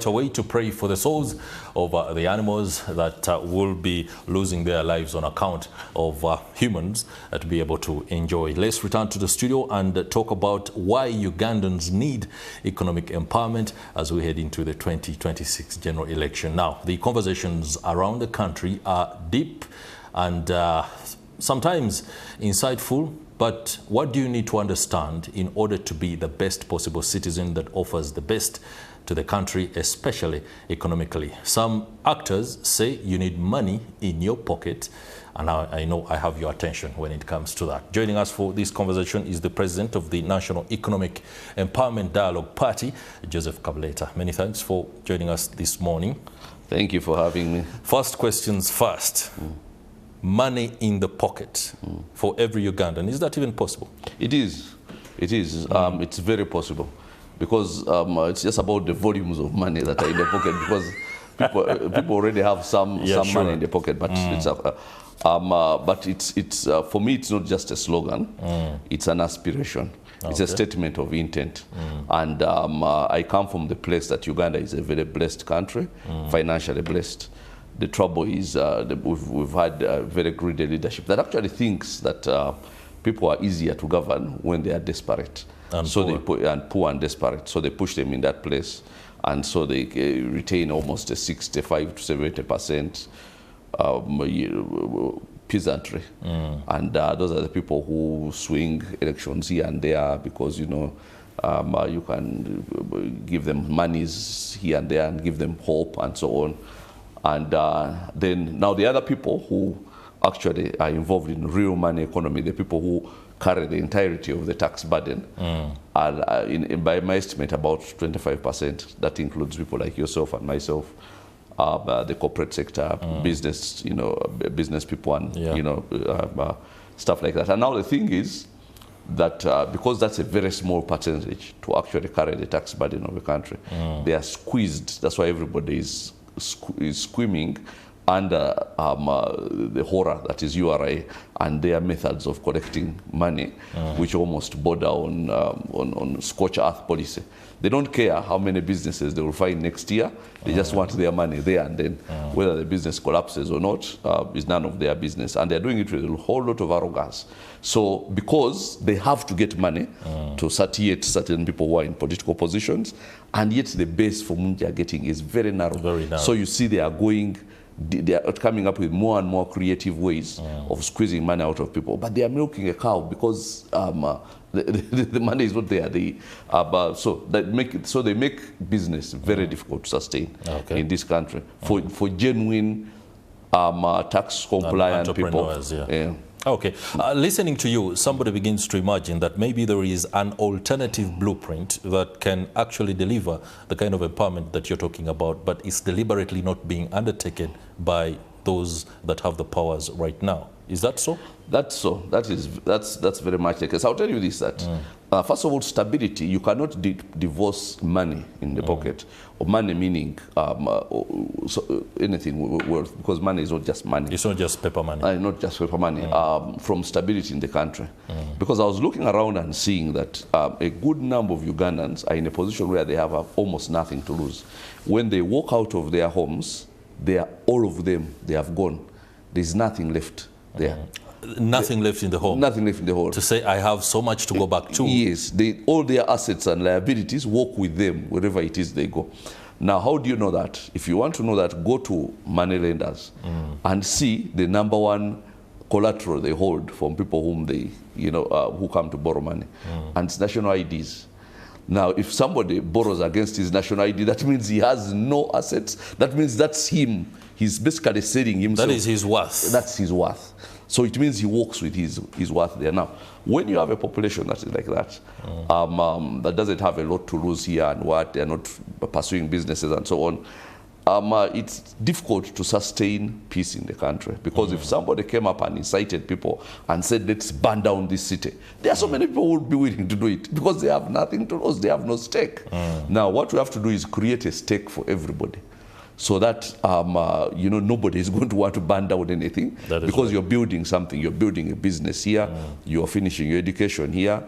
Away to pray for the souls of the animals that will be losing their lives on account of humans to be able to enjoy. Let's return to the studio and talk about why Ugandans need economic empowerment as we head into the 2026 general election. Now, the conversations around the country are deep and sometimes insightful. But what do you need to understand in order to be the best possible citizen that offers the best to the country, especially economically? Some actors say you need money in your pocket, and I know I have your attention when it comes to that. Joining us for this conversation is the president of the National Economic Empowerment Dialogue Party, Joseph Kabuleta. Many thanks for joining us this morning. Thank you for having me. First questions first. Money in the pocket for every Ugandan. Is that even possible? It is. It is. It's very possible because it's just about the volumes of money that are in the pocket because people already have some money in the pocket, but it's for me it's not just a slogan. It's an aspiration. It's a statement of intent. And I come from the place that Uganda is a very blessed country, financially blessed. The trouble is we've had very greedy leadership that actually thinks that people are easier to govern when they are desperate. And so poor and desperate. So they push them in that place. And so they retain almost a 65 to 70% peasantry. And those are the people who swing elections here and there because, you know, you can give them monies here and there and give them hope and so on. And then now the other people who actually are involved in real money economy, the people who carry the entirety of the tax burden, are by my estimate about 25%. That includes people like yourself and myself, the corporate sector, business, business people, and stuff like that. And now the thing is that because that's a very small percentage to actually carry the tax burden of the country, they are squeezed. That's why everybody is squeaming under the horror that is URA and their methods of collecting money, which almost border on scorched earth policy. They don't care how many businesses they will find next year. They just want their money there and then. Whether the business collapses or not is none of their business. And they're doing it with a whole lot of arrogance. So because they have to get money to satiate certain people who are in political positions, and yet the base for whom they are getting is very narrow. Very narrow. So you see they are coming up with more and more creative ways of squeezing money out of people. But they are milking a cow because the money is not there. So they make business very difficult to sustain in this country for genuine tax compliant people. Yeah. Okay. Listening to you, somebody begins to imagine that maybe there is an alternative blueprint that can actually deliver the kind of empowerment that you're talking about, but it's deliberately not being undertaken by those that have the powers right now. Is that so? That's so. That's very much the case. I'll tell you this, that first of all, stability, you cannot divorce money in the pocket, or money meaning anything worth, because money is not just money. It's not just paper money. Not just paper money, from stability in the country. Because I was looking around and seeing that a good number of Ugandans are in a position where they have almost nothing to lose. When they walk out of their homes, all of them, they have gone. There's nothing left there. Nothing left in the home. Nothing left in the home. To say, I have so much to go back to. Yes, all their assets and liabilities walk with them wherever it is they go. Now, how do you know that? If you want to know that, go to money lenders and see the #1 collateral they hold from people whom they, who come to borrow money, and it's national IDs. Now, if somebody borrows against his national ID, that means he has no assets. That means that's him. He's basically selling himself. That is his worth. That's his worth. So it means he walks with his worth there. Now, when you have a population that is like that, that doesn't have a lot to lose here and they're not pursuing businesses and so on, it's difficult to sustain peace in the country. Because if somebody came up and incited people and said, let's burn down this city, there are so many people who would be willing to do it because they have nothing to lose. They have no stake. Now, what we have to do is create a stake for everybody, so that nobody is going to want to burn down anything, because you're building something. You're building a business here, you're finishing your education here,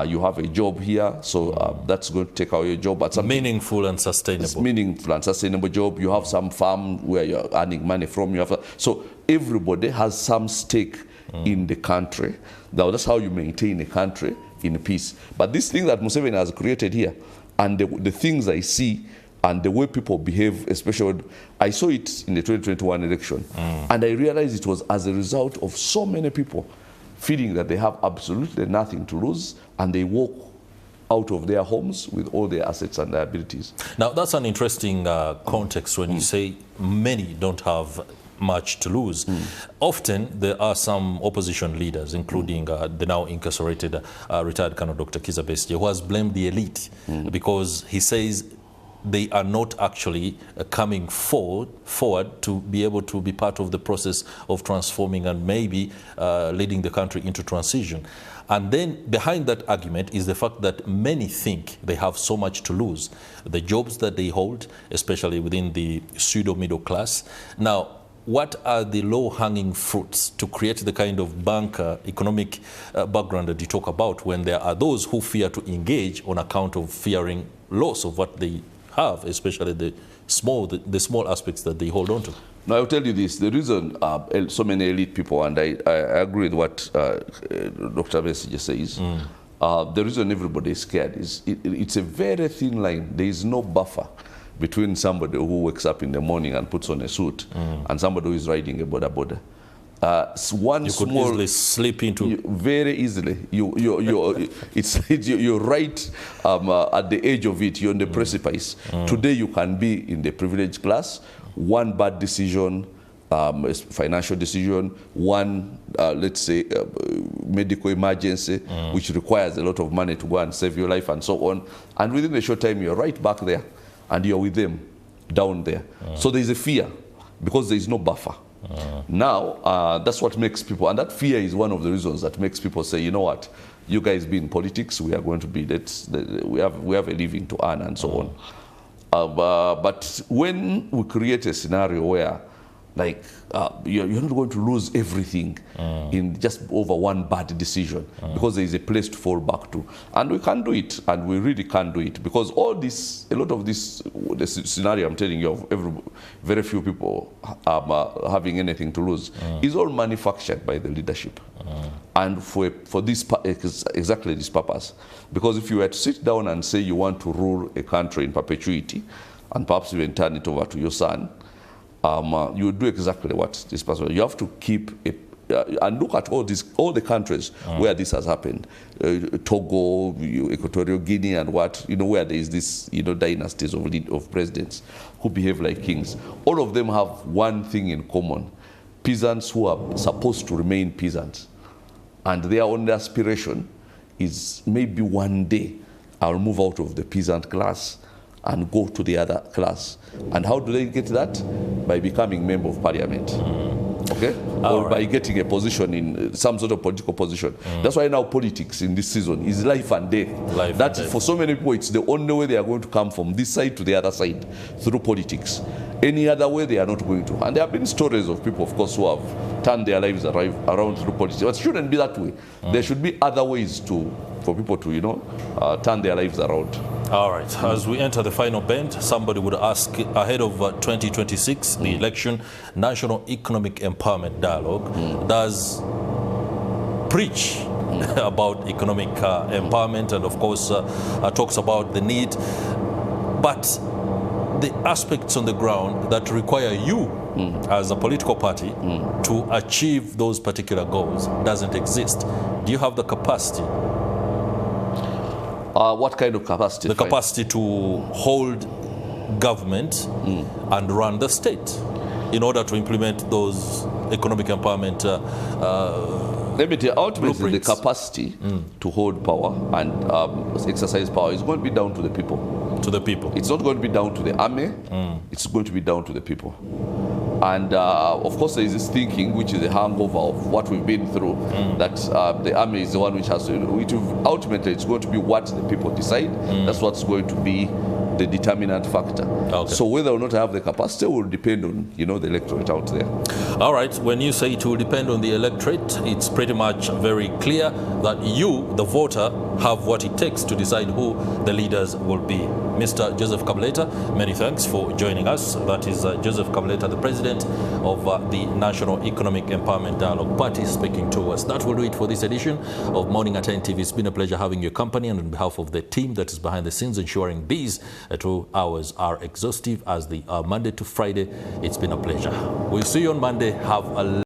You have a job here, so that's going to take away your job. But meaningful and sustainable. It's meaningful and sustainable job. You have some farm where you're earning money from. So everybody has some stake in the country. Now that's how you maintain a country in peace. But this thing that Museveni has created here, and the things I see, and the way people behave, especially, I saw it in the 2021 election, and I realized it was as a result of so many people feeling that they have absolutely nothing to lose, and they walk out of their homes with all their assets and liabilities. Now, that's an interesting context when you say many don't have much to lose. Often, there are some opposition leaders, including the now incarcerated retired Colonel Dr. Kizza Besigye, who has blamed the elite because he says they are not actually coming forward to be able to be part of the process of transforming and maybe leading the country into transition. And then behind that argument is the fact that many think they have so much to lose. The jobs that they hold, especially within the pseudo-middle class. Now, what are the low-hanging fruits to create the kind of banker economic background that you talk about when there are those who fear to engage on account of fearing loss of what they have, especially the small aspects that they hold on to? Now, I'll tell you this. The reason so many elite people, and I agree with what Dr. Besigye says, the reason everybody is scared is it's a very thin line. There is no buffer between somebody who wakes up in the morning and puts on a suit and somebody who is riding a border. One you could easily slip into very easily. You're right at the edge of it. You're on the precipice. Today you can be in the privileged class. One bad decision, financial decision, one let's say medical emergency, which requires a lot of money to go and save your life and so on. And within a short time you're right back there, and you're with them down there. So there is a fear because there is no buffer. Now, that's what makes people, and that fear is one of the reasons that makes people say, you know what, you guys be in politics, we are going to be, we have a living to earn and so on. But when we create a scenario where, like, you're not going to lose everything in just over one bad decision because there is a place to fall back to. And we can do it, and we really can do it, because all this, a lot of this, the scenario I'm telling you of very few people having anything to lose is all manufactured by the leadership. And for this, exactly this purpose. Because if you were to sit down and say you want to rule a country in perpetuity, and perhaps even turn it over to your son, you do exactly what this person. You have to keep and look at all the countries where this has happened. Togo, Equatorial Guinea, and where there is this, dynasties of presidents who behave like kings. All of them have one thing in common: peasants who are supposed to remain peasants, and their only aspiration is maybe one day I'll move out of the peasant class and go to the other class. And how do they get that? By becoming member of parliament. Okay? Or by getting a position in some sort of political position. That's why now politics in this season is life and death. For so many people, it's the only way they are going to come from this side to the other side, through politics. Any other way, they are not going to. And there have been stories of people, of course, who have turned their lives around through politics. But it shouldn't be that way. There should be other ways for people to, turn their lives around. All right. As we enter the final bend, somebody would ask, ahead of 2026, the election, National Economic Empowerment Dialogue does preach about economic empowerment, and of course talks about the need, but the aspects on the ground that require you as a political party to achieve those particular goals doesn't exist. Do you have the capacity? What kind of capacity? The capacity to hold government and run the state in order to implement those economic empowerment Let me tell you, ultimately the capacity to hold power and exercise power is going to be down to the people. To the people. It's not going to be down to the army. It's going to be down to the people. And of course, there is this thinking, which is a hangover of what we've been through, that the army is the one which has to, ultimately it's going to be what the people decide. That's what's going to be the determinant factor. Okay. So whether or not I have the capacity will depend on, you know, the electorate out there. All right, when you say it will depend on the electorate, it's pretty much very clear that you, the voter, have what it takes to decide who the leaders will be. Mr. Joseph Kabuleta, many thanks for joining us. That is Joseph Kabuleta, the president of the National Economic Empowerment Dialogue Party, speaking to us. That will do it for this edition of Morning at 10 TV. It's been a pleasure having your company, and on behalf of the team that is behind the scenes ensuring these 2 hours are exhaustive as the Monday to Friday, it's been a pleasure. We'll see you on Monday. Have a